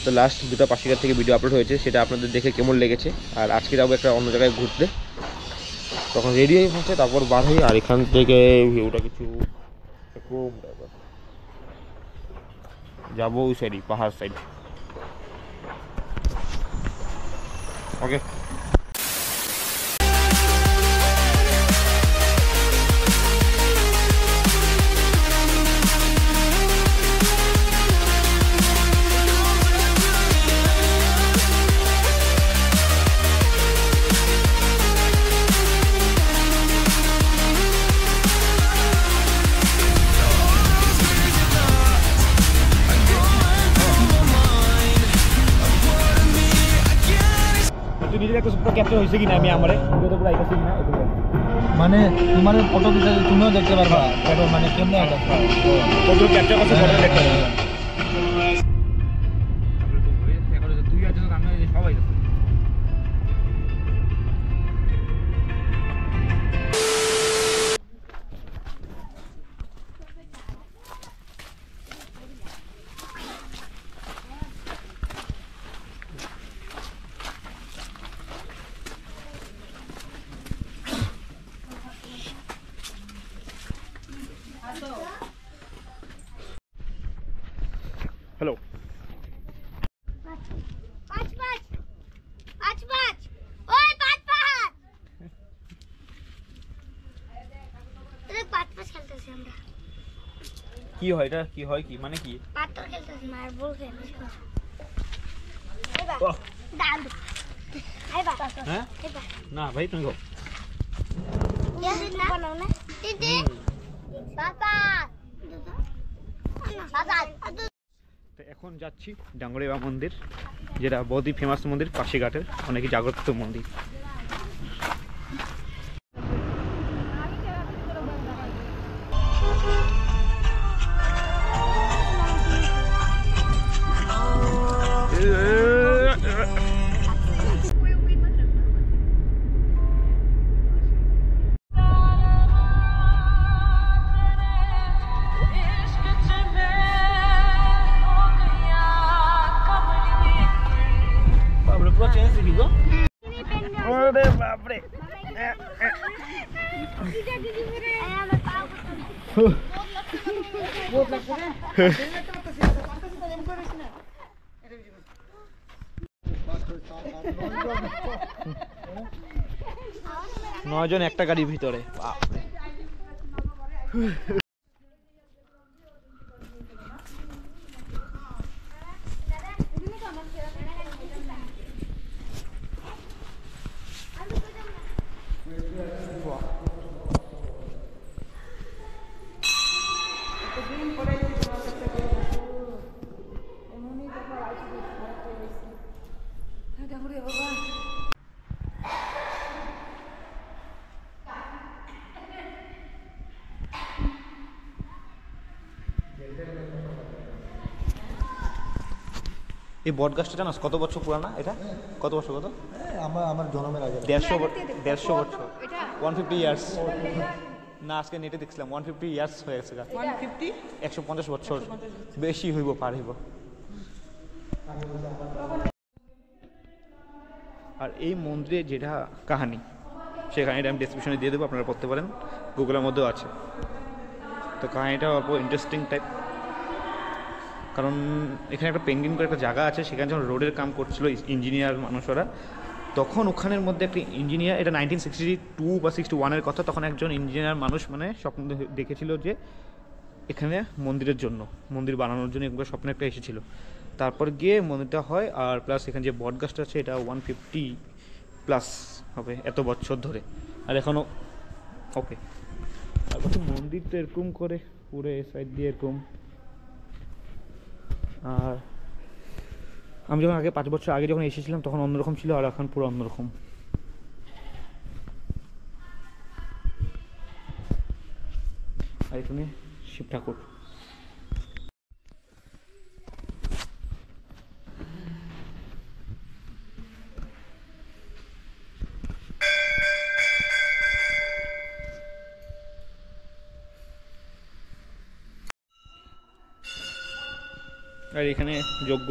তো লাস্ট দুটো পাশিঘাট থেকে ভিডিও আপলোড হয়েছে, সেটা আপনাদের দেখে কেমন লেগেছে। আর আজকে যাবো একটা অন্য জায়গায় ঘুরতে, তখন রেডি হয়ে পৌঁছে তারপর বার হই। আর এখান থেকে ভিউটা কিছু এরকম যাবো ওই সাইডই, পাহাড় সাইড। ওকে, ক্যাপচার হয়েছে কিনা আমি আমার ভিডিওতে পুরো আইতাছি কিনা মানে তোমার ফটো দিতে তুমিও দেখতে পারবা ফটো মানে কেমনে এটা কত ক্যাপচার করছে ফটো দেখতে পারবা। তুই আছিস আমি সবাই হ্যালো। কি হয় এটা, কি হয়, কি মানে কি? পাথর খেলতেছি, মার্বল খেলতেছি। হ্যাঁ না ভাই তুমি গো এখন যাচ্ছি ডাঙ্গরিয়া মন্দির, যেটা বহুতই ফেমাস মন্দির, পাশিঘাটের অনেকই জাগ্রত মন্দির। নয়জন একটা গাড়ির ভিতরে, বাপরে। এই বট গাছটা জানাস কত বছর পুরানা? এটা কত বছর? কত? আমার জন্মের আগে 150 বছর, 150 ইয়ার্স। না আজকে নেটে দেখছিলাম 150 ইয়ার্স হয়ে গেছে। 150 বছর বেশি হইব, পার হইব। আর এই মন্দিরে যেটা কাহিনী, সেই কাহিনিটা আমি ডেসক্রিপশনে দিয়ে দেবো, আপনারা পড়তে পারেন, গুগলের মধ্যেও আছে। তো কাহিনিটা অল্প ইন্টারেস্টিং টাইপ, কারণ এখানে একটা পেঙ্গুইন করে একটা জায়গা আছে, সেখানে যখন রোডের কাম করছিল ইঞ্জিনিয়ার মানুষরা, তখন ওখানের মধ্যে একটা ইঞ্জিনিয়ার, এটা 1962 বা 61-এর কথা, তখন একজন ইঞ্জিনিয়ার মানুষ মানে স্বপ্ন দেখেছিল যে এখানে মন্দিরের জন্য, মন্দির বানানোর জন্য এগুলো স্বপ্ন একটা এসেছিল। তারপর গিয়ে মন্দিরটা হয়, আর প্লাস এখানে যে বট গাছটা আছে এটা 150+ হবে এত বছর ধরে, আর এখনও ওকে। আর মন্দির তো এরকম করে পুরো সাইড দিয়ে এরকম। আর আমি যখন আগে 5 বছর আগে যখন এসেছিলাম তখন অন্যরকম ছিল, আর এখন পুরো অন্যরকম। আর এখানে শিব ঠাকুর। আর এখানে যজ্ঞ।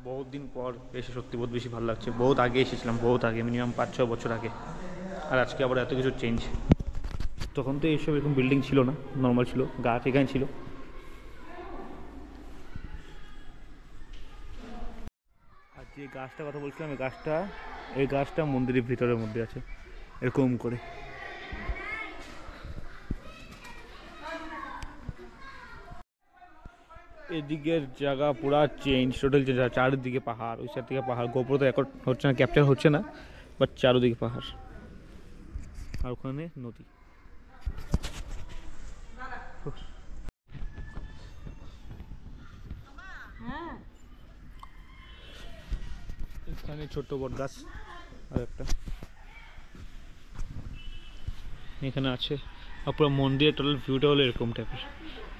বহুত দিন পর এসে সত্যি বহুত বেশি ভালো লাগছে। বহুত আগে এসেছিলাম, বহুত আগে, মিনিমাম 5-6 বছর আগে। আর আজকে আবার এত কিছু চেঞ্জ। তখন তো এইসব এরকম বিল্ডিং ছিল না, নর্মাল ছিল, গাছ এখানে ছিল। আর যে গাছটার কথা বলছিলাম, এই গাছটা মন্দিরের ভিতরের মধ্যে আছে এরকম করে। এদিকের জায়গা পুরা চেঞ্জ, টোটাল চেঞ্জ। চারিদিকে পাহাড়, ওই সাইড থেকে পাহাড়। গোপুর তো রেকর্ড হচ্ছে না, ক্যাপচার হচ্ছে না, বাট চারিদিকে পাহাড় আর ওখানে নদী। এখানে ছোট্ট বট গাছ আর একটা এখানে আছে। আর পুরো মন্দিরের টোটাল ভিউটা হলো এরকম টাইপের।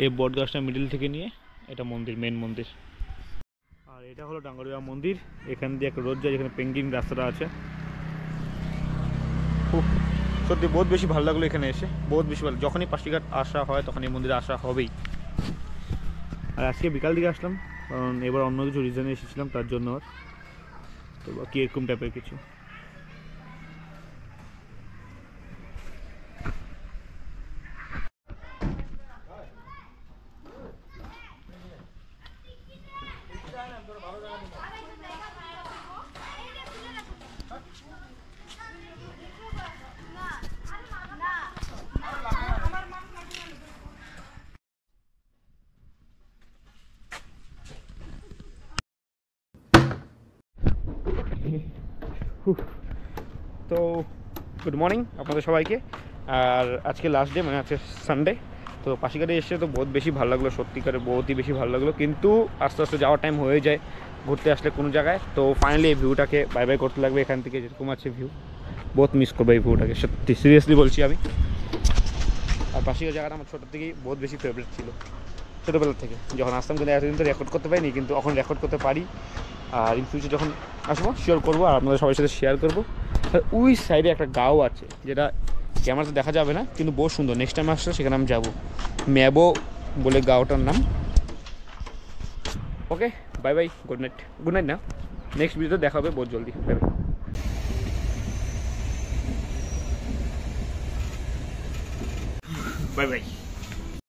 এই বট গাছটা মিডিল থেকে নিয়ে এটা মন্দির, মেন মন্দির। আর এটা হলো ডাঙ্গরিয়া মন্দির। এখান দিয়ে একটা রোড যায়, যেখানে পেঙ্গিং রাস্তাটা আছে। খুব সত্যি বহুত বেশি ভালো লাগলো এখানে এসে, বহুত বেশি ভালো। যখনই পাশিঘাট আসা হয় তখন এই মন্দিরে আসা হবেই। আর আজকে বিকাল দিকে আসলাম, কারণ এবার অন্য কিছু রিজনে এসেছিলাম তার জন্য। আর তো বাকি এরকম টাইপের কিছু। তো গুড মর্নিং আপনাদের সবাইকে। আর আজকে লাস্ট ডে, মানে আজকে সানডে। তো পাশিঘাটে এসে তো বহুত বেশি ভালো লাগলো, সত্যিকারে বহুতই বেশি ভালো লাগলো। কিন্তু আস্তে আস্তে যাওয়ার টাইম হয়ে যায় ঘুরতে আসলে কোনো জায়গায়। তো ফাইনালি এই ভিউটাকে বাই বাই করতে লাগবে। এখান থেকে যেরকম আছে ভিউ, বহুত মিস করবো এই ভিউটাকে, সত্যি সিরিয়াসলি বলছি আমি। আর পাশিঘাট জায়গাটা আমার ছোটোর থেকেই বহুত বেশি ফেভারিট ছিল, ছোটোবেলার থেকে। যখন আসতাম কিন্তু এতদিন তো রেকর্ড করতে পারিনি, কিন্তু এখন রেকর্ড করতে পারি। আর ইন ফিউচার যখন আসবো শিওর করবো, আর আপনাদের সবার সাথে শেয়ার করবো। আর ওই সাইডে একটা গাঁও আছে, যেটা ক্যামেরাতে দেখা যাবে না, কিন্তু বহু সুন্দর। নেক্সট টাইম আসলে সেখানে আমি যাবো। ম্যাবো বলে গাঁওটার নাম। Okay, bye bye, good night. Good night না, নেক্সট ভিডিওতে দেখা হবে বহুত জলদি। Bye bye, bye by.